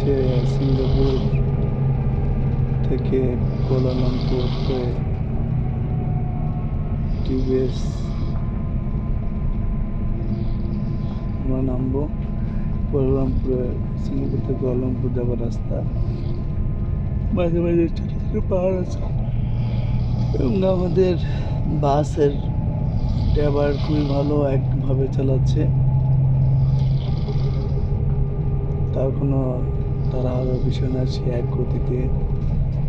হচ্ছে সিঙ্গাপুর থেকে কুয়ালালামপুর হয়ে টিভিএস আমরা নামবো। কুয়ালালামপুরে সিঙ্গাপুর থেকে কুয়ালালামপুর যাবার রাস্তা, মাঝে মাঝে ছোটো ছোটো পাহাড় আছে এবং আমাদের বাসের ড্রাইভার খুবই ভালো, একভাবে চালাচ্ছে, তার কোনো তাড়াহুড়োর বিষয় না। সে এক গতিতে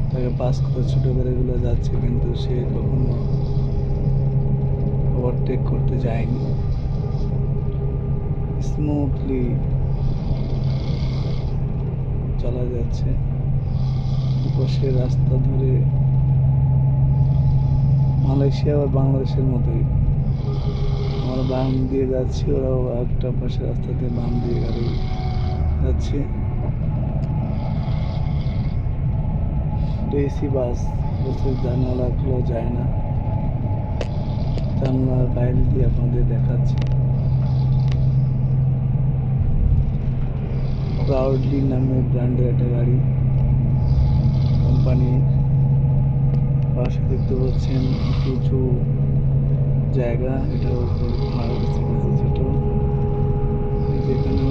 তাকে পাস করে ছোটো গাড়িগুলো যাচ্ছে, কিন্তু সে কখনো ওভারটেক করতে যায়নি, স্মুথলি চালা যাচ্ছে। পাশের রাস্তা ধরে মালয়েশিয়া বা বাংলাদেশের মতোই আমরা বাম দিয়ে যাচ্ছি, ওরাও একটা পাশের রাস্তা দিয়ে বাম দিয়ে গাড়ি যাচ্ছে। এসি বাস, বাসের জানালা খোলা যায় না, জানলার বাইরে দিয়ে আপনাদের দেখাচ্ছি। প্রাউডলি নামে ব্র্যান্ডের একটা গাড়ি, কোম্পানি। পাশে দেখতে পাচ্ছেন কিছু জায়গা, এটা ছোট, যেখানে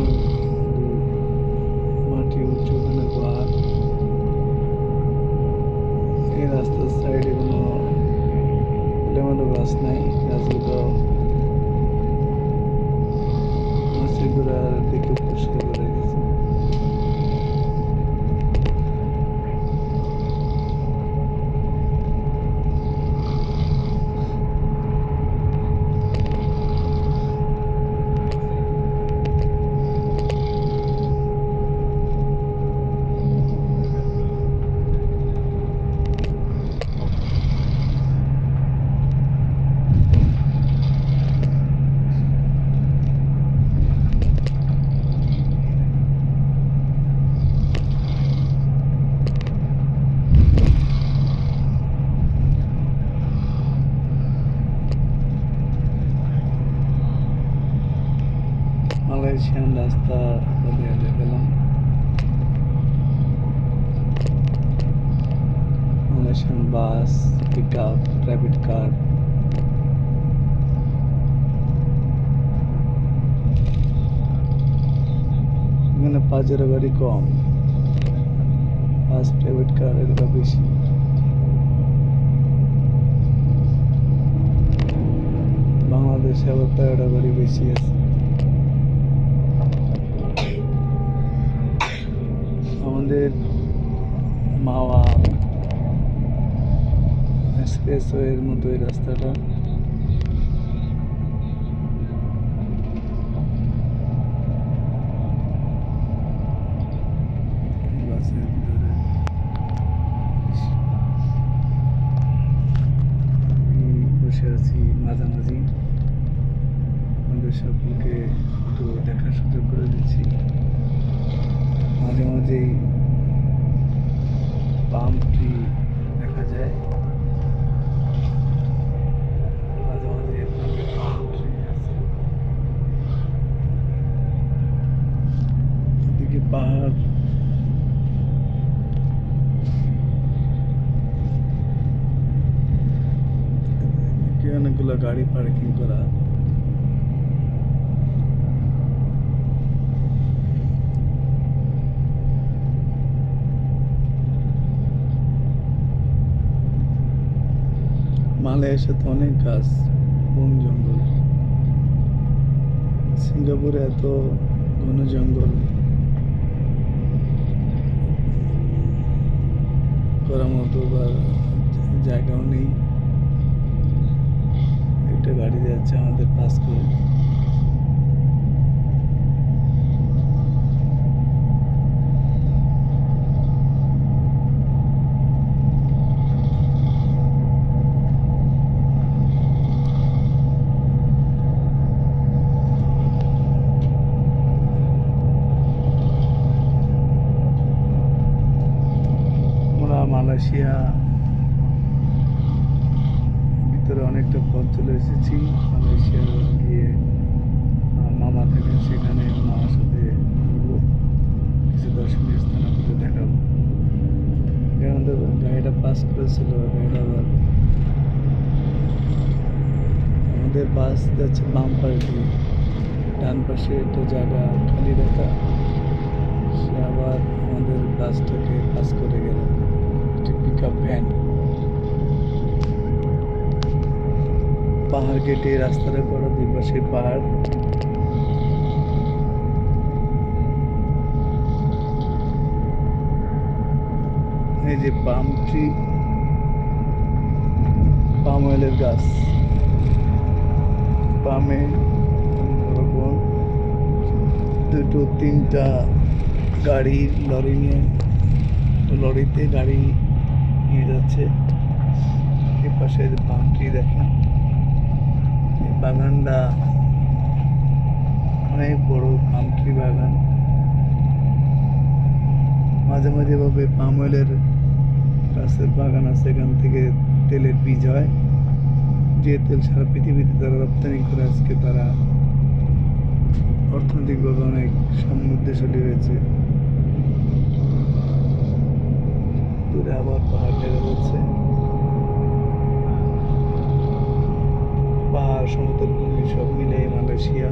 মাটি উঁচু, ওখানে পাহাড়। এই রাস্তার সাইডে কোনো এলোমেলো গাছ নাই, গাছগুলো সেগুলো দেখে পরিষ্কার করে রেখেছে। মালয়েশিয়ান রাস্তা দেখালাম, মালয়েশিয়ান বাস, পিক আপ, প্রাইভেট কার। এখানে পাজেরো গাড়ি কম, বাস, প্রাইভেট কার এগুলো বেশি। বাংলাদেশে আবার প্রাইভেট গাড়ি বেশি আছে। আমাদের মাওয়া এক্সপ্রেসওয়ের মতো এই রাস্তাটা, বাসের ভিতরে আমি বসে আছি মাঝামাঝি, আমাদের সকলকে একটু দেখার সুযোগ করে দিচ্ছি। মাঝে মাঝেই পাম ট্রি দেখা যায়, মাঝে মাঝে পাম ট্রি আছে, এদিকে পাহাড়। অনেকগুলো গাড়ি পার্কিং করা। মালয়েশিয়াতে অনেক গাছ, বন জঙ্গল। সিঙ্গাপুরে এত ঘন জঙ্গল করার মতো বা জায়গাও নেই। একটা গাড়ি যাচ্ছে আমাদের পাস করে। মালয়েশিয়া ভিতরে অনেকটা পথ চলে এসেছি। মালয়েশিয়া গিয়ে মামা থাকেন, সেখানে মামার সাথে কিছু দর্শনীয় স্থান পাস করেছিল, এটা আবার আমাদের বাস যাচ্ছে বাম পাশ দিয়ে, ডান পাশে একটা জায়গা খালি রাখা, সে আবার আমাদের বাসটাকে পাস করে গেল, পিক আপ ভ্যান। পাহাড় কেটে রাস্তাটা করা, দুই পাশে পাহাড়। এই যে পাম ট্রি, পাম অয়েলের গাছ, পামে ওরকম দুটো তিনটা গাড়ি, লরি নিয়ে, লরিতে গাড়ি নিয়ে যাচ্ছে। এর পাশে যে পাম ট্রি দেখেন, এই বাগানটা অনেক বড় পাম ট্রি বাগান। মাঝে মাঝে ভাবে পাম অয়েলের গাছের বাগান আছে, এখান থেকে তেলের বীজ হয়, যে তেল সারা পৃথিবীতে তারা রপ্তানি করে। আজকে তারা অর্থনৈতিকভাবে অনেক সমৃদ্ধশালী হয়েছে। দূরে আবার পাহাড় দেখা যাচ্ছে, পাহাড়, সমতল ভূমি সব মিলে মালয়েশিয়া।